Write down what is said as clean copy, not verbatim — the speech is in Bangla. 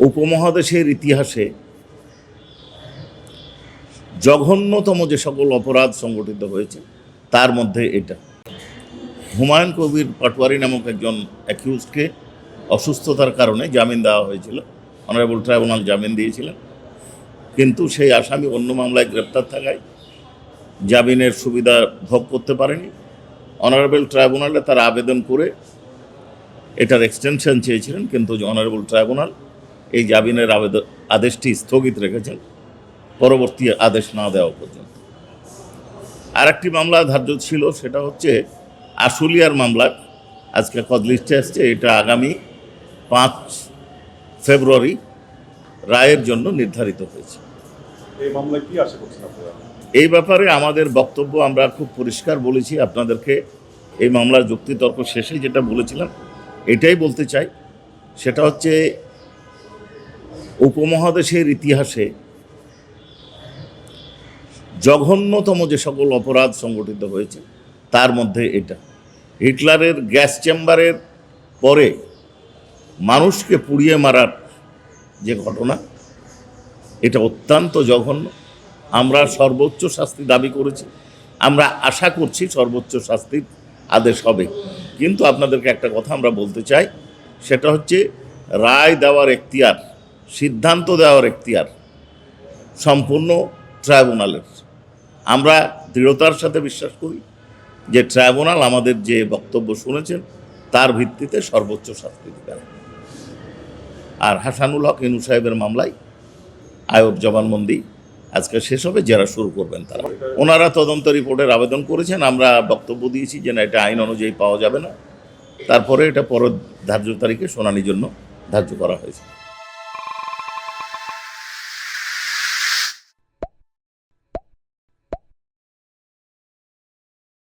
উপমহাদেশের ইতিহাসে জঘন্যতম যে সকল অপরাধ সংগঠিত হয়েছে তার মধ্যে এটা। হুমায়ুন কবির পাটোয়ারি নামক একজন অ্যাকিউজকে অসুস্থতার কারণে জামিন দেওয়া হয়েছিল, অনারেবল ট্রাইব্যুনাল জামিন দিয়েছিলেন, কিন্তু সেই আসামি অন্য মামলায় গ্রেপ্তার থাকায় জামিনের সুবিধা ভোগ করতে পারেনি। অনারেবল ট্রাইব্যুনালে তারা আবেদন করে এটার এক্সটেনশন চেয়েছিলেন, কিন্তু অনারেবল ট্রাইব্যুনাল এই জামিনের আদেশটি স্থগিত রেখেছেন পরবর্তী আদেশ না দেওয়া পর্যন্ত। আরেকটি মামলা ধার্য ছিল, সেটা হচ্ছে আশুলিয়ার মামলা। আজকে লিস্টে আসছে, এটা আগামী 5 ফেব্রুয়ারি রায়ের জন্য নির্ধারিত হয়েছে। এই মামলায় কি আশা করছেন আপনারা? এই ব্যাপারে আমাদের বক্তব্য আমরা খুব পরিষ্কার বলেছি আপনাদেরকে। এই মামলার যুক্তিতর্ক শেষে যেটা বলেছিলাম এটাই বলতে চাই, সেটা হচ্ছে উপমহাদেশের ইতিহাসে জঘন্যতম যে সকল অপরাধ সংগঠিত হয়েছে তার মধ্যে এটা। হিটলারের গ্যাস চেম্বারের পরে মানুষকে পুড়িয়ে মারার যে ঘটনা, এটা অত্যন্ত জঘন্য। আমরা সর্বোচ্চ শাস্তি দাবি করেছি, আমরা আশা করছি সর্বোচ্চ শাস্তির আদেশ হবে। কিন্তু আপনাদেরকে একটা কথা আমরা বলতে চাই, সেটা হচ্ছে রায় দেওয়ার এখতিয়ার, সিদ্ধান্ত দেওয়ার এখতিয়ার সম্পূর্ণ ট্রাইব্যুনালের। আমরা দৃঢ়তার সাথে বিশ্বাস করি যে ট্রাইব্যুনাল আমাদের যে বক্তব্য শুনেছেন তার ভিত্তিতে সর্বোচ্চ শাস্তি দেবেন। আর হাসানুল হক ইনু সাহেবের মামলায় আয়ব জবানবন্দি আজকে শেষ হবে, জেরা শুরু করবেন তারা। ওনারা তদন্ত রিপোর্টের আবেদন করেছেন, আমরা বক্তব্য দিয়েছি যে না, এটা আইন অনুযায়ী পাওয়া যাবে না। তারপরে এটা পরের ধার্য তারিখে শুনানির জন্য ধার্য করা হয়েছে।